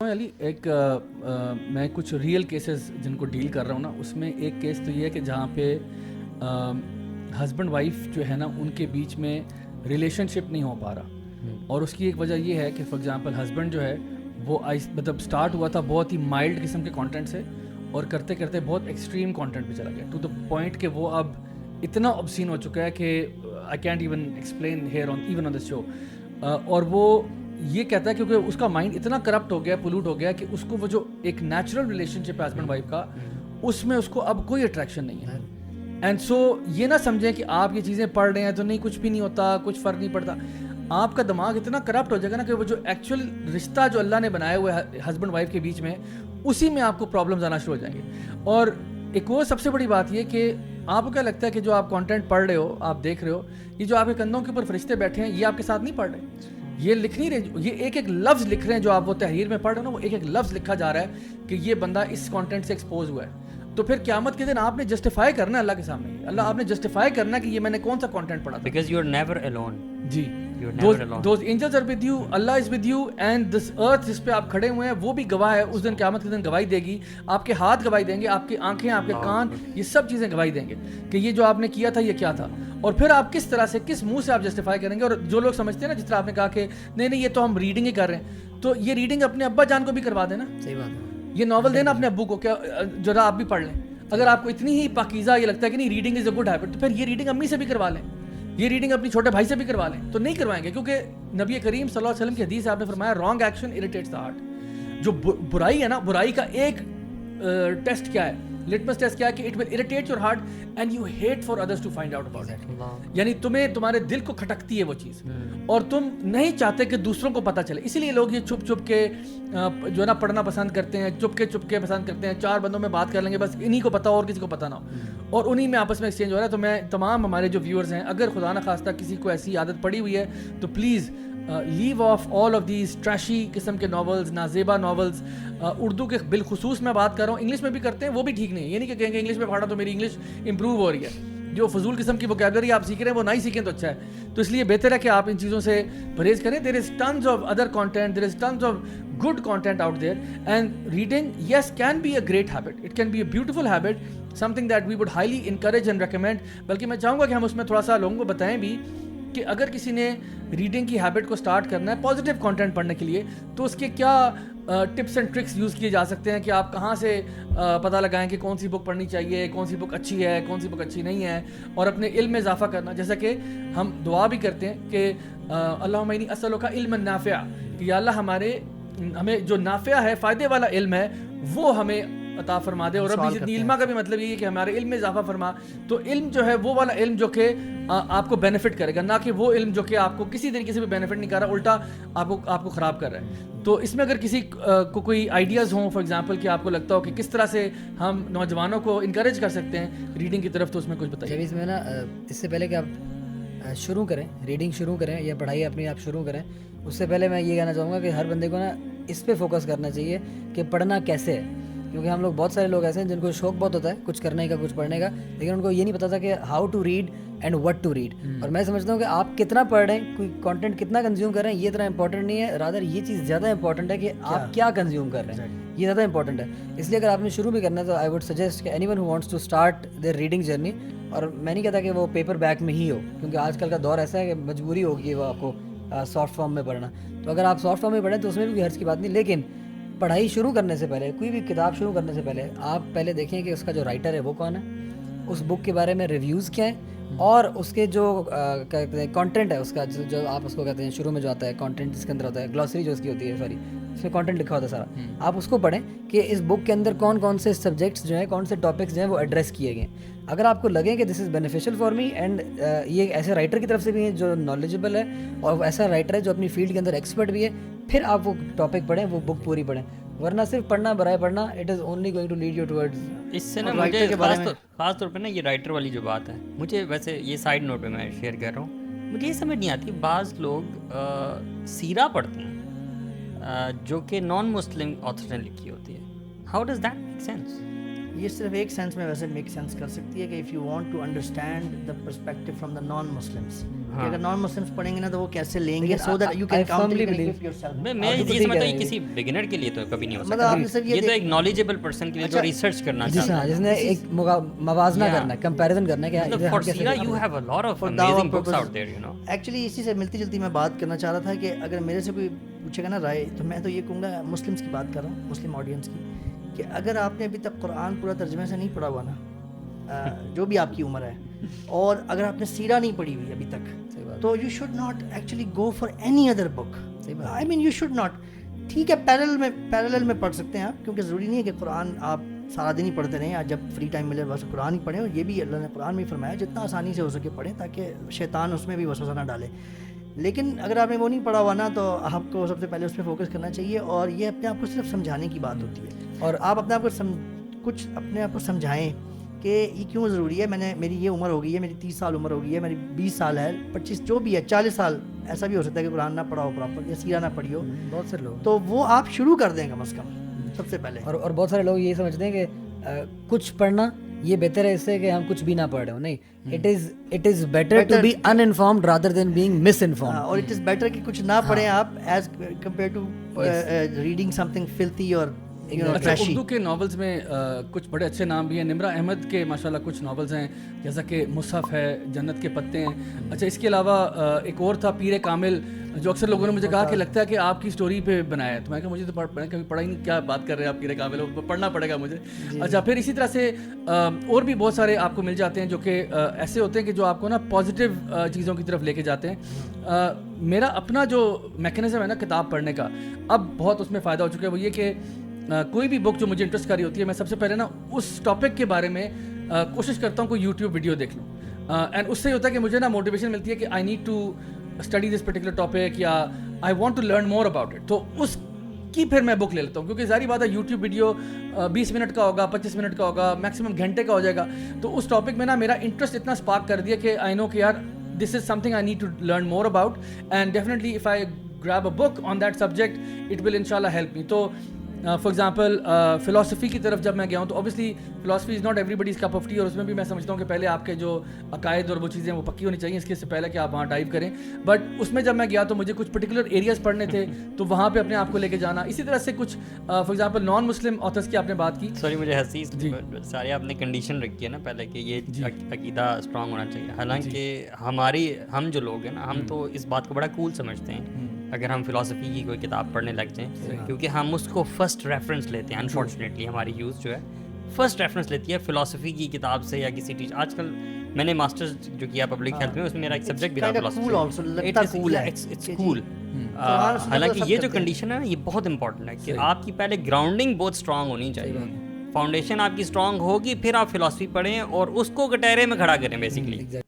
دیکھو علی, ایک میں کچھ ریئل کیسز جن کو ڈیل کر رہا ہوں نا, اس میں ایک کیس تو یہ ہے کہ جہاں پہ ہسبینڈ وائف جو ہے نا ان کے بیچ میں ریلیشن شپ نہیں ہو پا رہا, اور اس کی ایک وجہ یہ ہے کہ فار ایگزامپل ہسبینڈ جو ہے وہ مطلب اسٹارٹ ہوا تھا بہت ہی مائلڈ قسم کے کانٹینٹ سے, اور کرتے کرتے بہت ایکسٹریم کانٹینٹ پہ چلا گیا, ٹو دا پوائنٹ کہ وہ اب اتنا obscene ہو چکا ہے کہ I can't even explain here on even on this show. اور وہ یہ کہتا ہے کیونکہ اس کا مائنڈ اتنا کرپٹ ہو گیا, پولوٹ ہو گیا, کہ اس کو وہ جو ایک نیچرل ریلیشن شپ ہے ہسبینڈ وائف کا, اس میں اس کو اب کوئی اٹریکشن نہیں ہے. اینڈ سو یہ نہ سمجھیں کہ آپ یہ چیزیں پڑھ رہے ہیں تو نہیں, کچھ بھی نہیں ہوتا, کچھ فرق نہیں پڑتا. آپ کا دماغ اتنا کرپٹ ہو جائے گا نا کہ وہ جو ایکچوئل رشتہ جو اللہ نے بنایا ہوا ہے ہسبینڈ وائف کے بیچ میں, اسی میں آپ کو پرابلمز آنا شروع ہو جائیں گے. اور ایک وہ سب سے بڑی بات یہ کہ آپ کو کیا لگتا ہے کہ جو آپ کانٹینٹ پڑھ رہے ہو, آپ دیکھ رہے ہو, یہ جو آپ کے کندھوں کے اوپر فرشتے بیٹھے ہیں یہ آپ کے ساتھ نہیں پڑھ رہے, یہ لکھ نہیں رہے, یہ ایک ایک لفظ لکھ رہے ہیں جو آپ وہ تحریر میں پڑھ رہے ہو نا, وہ ایک ایک لفظ لکھا جا رہا ہے کہ یہ بندہ اس کانٹینٹ سے ایکسپوز ہوا ہے. تو پھر قیامت کے دن آپ نے جسٹیفائی کرنا ہے اللہ کے سامنے, اللہ آپ نے جسٹیفائی کرنا ہے کہ یہ میں نے کون سا کانٹینٹ پڑھا تھا. Because you are never alone. جی, those angels are with you, Allah is with you, and this earth جس پہ آپ کھڑے ہوئے ہیں وہ بھی گواہ ہے. اس دن قیامت کے دن گواہی دے گی, آپ کے ہاتھ گواہی دیں گے, آپ کی آنکھیں, آپ کے کان, یہ سب چیزیں گواہی دیں گے کہ یہ جو آپ نے کیا تھا یہ کیا تھا. اور پھر آپ کس طرح سے, کس منہ سے آپ جسٹیفائی کریں گے. اور جو لوگ سمجھتے ہیں نا, جس طرح آپ نے کہا کہ نہیں نہیں یہ تو ہم ریڈنگ ہی کر رہے ہیں, تو یہ ریڈنگ اپنے ابا جان کو بھی کروا دینا. صحیح بات ہے, یہ ناول دینا اپنے ابو کو, کیا ذرا آپ بھی پڑھ لیں. اگر آپ کو اتنی ہی پاکیزہ یہ لگتا ہے کہ نہیں reading is a good habit, تو پھر یہ ریڈنگ امی سے بھی کروا لیں, یہ ریڈنگ اپنی چھوٹے بھائی سے بھی کروا لیں. تو نہیں کروائیں گے, کیونکہ نبی کریم صلی اللہ علیہ وسلم کی حدیث آپ نے فرمایا رانگ ایکشن اریٹیٹس دا ہارٹ. جو برائی ہے نا, برائی کا ایک ٹیسٹ کیا ہے, لٹمس ٹیسٹ کیا ہے, کہ it will irritate your heart and you hate for others to find out about it. یعنی تمہیں تمہارے دل کو کھٹکتی ہے وہ چیز, اور تم نہیں چاہتے کہ دوسروں کو پتہ چلے. اسی لیے لوگ یہ چھپ چھپ کے جو ہے نا پڑھنا پسند کرتے ہیں, چپ کے پسند کرتے ہیں. 4 بندوں میں بات کر لیں گے بس, انہی کو پتہ, اور کسی کو پتہ نہ ہو, اور انہی میں آپس میں ایکسچینج ہو رہا ہے. تو میں تمام ہمارے جو ویورز ہیں, اگر خدا نہ خواستہ کسی کو ایسی عادت پڑی ہوئی ہے تو please leave off all of these trashy قسم کے ناولز, نازیبا ناولز. اردو کے بالخصوص میں بات کر رہا ہوں, انگلش میں بھی کرتے ہیں, وہ بھی ٹھیک نہیں ہے. یہ نہیں کہ کہیں گے انگلش میں پڑھا تو میری انگلش امپروو ہو رہی ہے. جو فضول قسم کی ووکیبلری آپ سیکھ رہے ہیں وہ نہ ہی سیکھیں تو اچھا ہے. تو اس لیے بہتر ہے کہ آپ ان چیزوں سے پرہیز کریں. There is tons of other content, there is tons of good content out there, and reading yes can be a great habit, it can be a beautiful habit, something that we would highly encourage and recommend. بلکہ میں چاہوں گا کہ ہم اس میں تھوڑا سا لوگوں کو بتائیں بھی کہ اگر کسی نے ریڈنگ کی ہیبٹ کو سٹارٹ کرنا ہے پازیٹیو کانٹینٹ پڑھنے کے لیے, تو اس کے کیا ٹپس اینڈ ٹرکس یوز کیے جا سکتے ہیں, کہ آپ کہاں سے پتہ لگائیں کہ کون سی بک پڑھنی چاہیے, کون سی بک اچھی ہے, کون سی بک اچھی نہیں ہے, اور اپنے علم میں اضافہ کرنا. جیسا کہ ہم دعا بھی کرتے ہیں کہ اللہم انی اسألک علما نافعا, کہ یا اللہ ہمیں جو نافع ہے, فائدے والا علم ہے, وہ ہمیں عطا فرما دے. اور رب زدنی علما کا بھی مطلب یہ ہے کہ ہمارے علم میں اضافہ فرما. تو علم جو ہے وہ والا علم جو کہ آپ کو بینیفٹ کرے گا, نہ کہ وہ علم جو کہ آپ کو کسی طریقے سے بھی بینیفٹ نہیں کر رہا, الٹا آپ کو خراب کر رہا ہے. تو اس میں اگر کسی کو کوئی آئیڈیاز ہوں فار ایگزامپل, کہ آپ کو لگتا ہو کہ کس طرح سے ہم نوجوانوں کو انکریج کر سکتے ہیں ریڈنگ کی طرف, تو اس میں کچھ بتائیے. اس میں نا اس سے پہلے کہ آپ شروع کریں, ریڈنگ شروع کریں یا پڑھائی اپنی آپ شروع کریں, اس سے پہلے میں یہ کہنا چاہوں گا کہ ہر بندے کو نا اس پہ فوکس کرنا چاہیے کہ پڑھنا کیسے ہے. کیونکہ ہم لوگ بہت سارے لوگ ایسے ہیں جن کو شوق بہت ہوتا ہے کچھ کرنے کا, کچھ پڑھنے کا, لیکن ان کو یہ نہیں پتا تھا کہ how to read and what to read. اور میں سمجھتا ہوں کہ آپ کتنا پڑھ رہے ہیں, کوئی کانٹینٹ کتنا کنزیوم کر رہے ہیں, یہ اتنا امپورٹنٹ نہیں ہے. رادر یہ چیز زیادہ امپورٹنٹ ہے کہ آپ کیا کنزیوم کر رہے ہیں, یہ زیادہ امپورٹنٹ ہے. اس لیے اگر آپ نے شروع بھی کرنا ہے تو آئی وڈ سجیسٹ کہ anyone who wants to start their reading journey. اور میں نہیں کہتا کہ وہ پیپر بیک میں ہی ہو, کیونکہ آج کل کا دور ایسا ہے کہ مجبوری ہوگی وہ آپ کو سافٹ فارم میں پڑھنا. تو اگر آپ سافٹ فارم میں پڑھیں تو اس میں بھی کوئی حرج کی بات نہیں, لیکن پڑھائی شروع کرنے سے پہلے, کوئی بھی کتاب شروع کرنے سے پہلے آپ پہلے دیکھیں کہ اس کا جو رائٹر ہے وہ کون ہے, اس بک کے بارے میں ریویوز کیا ہیں, اور اس کے جو کہتے ہیں کانٹینٹ ہے اس کا, جو آپ اس کو کہتے ہیں شروع میں جو آتا ہے کانٹینٹ جس کے اندر ہوتا ہے, گلوسری جو اس کی ہوتی ہے, سوری اس میں کانٹینٹ لکھا ہوتا ہے سارا, آپ اس کو پڑھیں کہ اس بک کے اندر کون کون سے سبجیکٹس جو ہیں, کون سے ٹاپکس جو ہیں وہ ایڈریس کیے گئے ہیں. اگر آپ کو لگے کہ دس از بینیفیشیل فار می, اینڈ یہ ایسے رائٹر کی طرف سے بھی ہے جو نالجبل ہے, اور ایسا رائٹر ہے جو اپنی فیلڈ کے اندر ایکسپرٹ بھی ہے, پھر آپ وہ ٹاپک پڑھیں, وہ بک پوری پڑھیں. ورنہ صرف پڑھنا برائے پڑھنا, it is only going to lead you towards. اس سے نا مجھے خاص طور پہ نا یہ رائٹر والی جو بات ہے, مجھے ویسے یہ سائڈ نوٹ پہ میں شیئر کر رہا ہوں, مجھے یہ سمجھ نہیں آتی, بعض لوگ سیرہ پڑھتے ہیں جو کہ نان مسلم آتھر نے لکھی ہوتی ہے. How does that make sense? یہ صرف ایک سینس میں ویسے میک سینس کر سکتی ہے کہ if you want to understand the perspective from the non Muslims, کہ اگر نان مسلمس پڑھیں گے نا تو وہ کیسے لیں گے سو دیٹ یو کین میں یہ سمجھتا ہوں کہ کسی بگنر کے لیے تو کبھی نہیں ہو سکتا، یہ تو ایک نالجبل پرسن کے لیے جو ریسرچ کرنا چاہتا ہے، جس نے ایک موازنہ کرنا ہے، کمپیریزن کرنا ہے کہ for sure you have a lot of amazing books out there you know. Actually اسی سے ملتی جلتی میں بات کرنا چاہ رہا تھا کہ اگر میرے سے کوئی پوچھے گا نا رائے، تو میں تو یہ کہوں گا، مسلمس کی بات کر رہا ہوں، مسلم آڈینس کی، کہ اگر آپ نے ابھی تک قرآن پورا ترجمے سے نہیں پڑھا ہوا نا، جو بھی آپ کی عمر ہے، اور اگر آپ نے سیرہ نہیں پڑھی ہوئی ابھی تک، تو you should not actually go for any other book. I mean you should not. ٹھیک ہے پیرلل میں پڑھ سکتے ہیں آپ، کیونکہ ضروری نہیں ہے کہ قرآن آپ سارا دن ہی پڑھتے رہیں، جب فری ٹائم ملے بس قرآن ہی پڑھیں. اور یہ بھی اللہ نے قرآن میں فرمایا جتنا آسانی سے ہو سکے پڑھیں تاکہ شیطان اس میں بھی وسوسہ نہ ڈالے. لیکن اگر آپ نے وہ نہیں پڑھا ہوا نا، تو آپ کو سب سے پہلے اس پہ فوکس کرنا چاہیے. اور یہ اپنے آپ کو صرف سمجھانے کی بات ہوتی ہے، اور آپ اپنے آپ کو کچھ اپنے آپ کو سمجھائیں کہ یہ کیوں ضروری ہے. میری یہ عمر ہو گئی ہے، میری 30 سال عمر ہو گئی ہے، میری 20 سال ہے، 25 جو بھی ہے، 40 سال ایسا بھی ہو سکتا ہے کہ قرآن نہ پڑھا ہو پراپر، یا سیرہ نہ پڑھی ہو. بہت سے لوگ، تو وہ آپ شروع کر دیں کم از کم سب سے پہلے. اور بہت سارے لوگ یہ سمجھتے ہیں کہ کچھ پڑھنا یہ بہتر ہے اس سے کہ ہم کچھ بھی نہ پڑھ رہے ہوں. نہیں، it is better to be in informed rather than being misinformed. اور اٹ از بیٹر کہ کچھ نہ پڑھیں آپ as compare to reading something filthy اور اچھا. اردو کے ناولز میں کچھ بڑے اچھے نام بھی ہیں. نمرا احمد کے ماشاءاللہ کچھ ناولز ہیں، جیسا کہ مصحف ہے، جنت کے پتے ہیں. اچھا، اس کے علاوہ ایک اور تھا پیر کامل، جو اکثر لوگوں نے مجھے کہا کہ لگتا ہے کہ آپ کی سٹوری پہ بنایا ہے. تو میں کہا مجھے تو کبھی پڑھا ہی نہیں، کیا بات کر رہے ہیں آپ پیر کامل، پڑھنا پڑے گا مجھے. اچھا، پھر اسی طرح سے اور بھی بہت سارے آپ کو مل جاتے ہیں جو کہ ایسے ہوتے ہیں کہ جو آپ کو نا پازیٹیو چیزوں کی طرف لے کے جاتے ہیں. میرا اپنا جو میکینزم ہے نا کتاب پڑھنے کا، اب بہت اس میں فائدہ ہو چکا ہے. وہ یہ کہ کوئی بھی بک جو مجھے انٹرسٹ کر رہی ہوتی ہے، میں سب سے پہلے نا اس ٹاپک کے بارے میں کوشش کرتا ہوں کوئی یوٹیوب ویڈیو دیکھ لوں. اینڈ اس سے یہ ہوتا ہے کہ مجھے نا موٹیویشن ملتی ہے کہ I need to study this particular topic, یا I want to learn more about it. تو اس کی پھر میں بک لے لیتا ہوں، کیونکہ ظاہری بات ہے یوٹیوب ویڈیو 20 منٹ کا ہوگا، 25 منٹ کا ہوگا، میکسیمم گھنٹے کا ہو جائے گا. تو اس ٹاپک میں نا میرا انٹرسٹ اتنا اسپارک کر دیا کہ آئی نو کہ یار this is something I need to learn more about, and definitely if I grab a book on that subject it will ان شاء اللہ ہیلپ می. تو فار ایگزامپل فلاسفی کی طرف جب میں گیا ہوں تو obviously philosophy is not every buddies cup of T, اور اس میں بھی میں سمجھتا ہوں کہ پہلے آپ کے جو عقائد اور وہ چیزیں وہ پکی ہونی چاہیے اس کے سے پہلے کہ آپ وہاں ڈائیو کریں. بٹ اس میں جب میں گیا تو مجھے کچھ پرٹیکولر ایریاز پڑھنے تھے، تو وہاں پہ اپنے آپ کو لے کے جانا. اسی طرح سے کچھ for example non Muslim authors کی آپ نے بات کی. سوری مجھے ہنسی سارے آپ نے کنڈیشن رکھی ہے نا پہلے کہ یہ عقیدہ اسٹرانگ ہونا چاہیے. حالانکہ ہم جو لوگ ہیں نا، ہم تو اس بات کو بڑا کول سمجھتے ہیں اگر ہم فلاسفی کی کوئی کتاب پڑھنے لگ جائیں، کیونکہ ہم اس کو فرسٹ ریفرنس لیتے ہیں. انفارچونیٹلی ہماری یوز جو ہے فرسٹ ریفرنس لیتی ہے فلاسفی کی کتاب سے یا کسی ٹیچر. آج کل میں نے ماسٹرز جو کیا پبلک ہیلتھ میں، اس میں میرا ایک سبجیکٹ بھی تھا فلاسفی. حالانکہ یہ جو کنڈیشن ہے نا، یہ بہت امپورٹنٹ ہے کہ آپ کی پہلے گراؤنڈنگ بہت اسٹرانگ ہونی چاہیے. فاؤنڈیشن آپ کی اسٹرانگ ہوگی، پھر آپ فلاسفی پڑھیں اور اس کو کٹہرے میں کھڑا کریں بیسیکلی.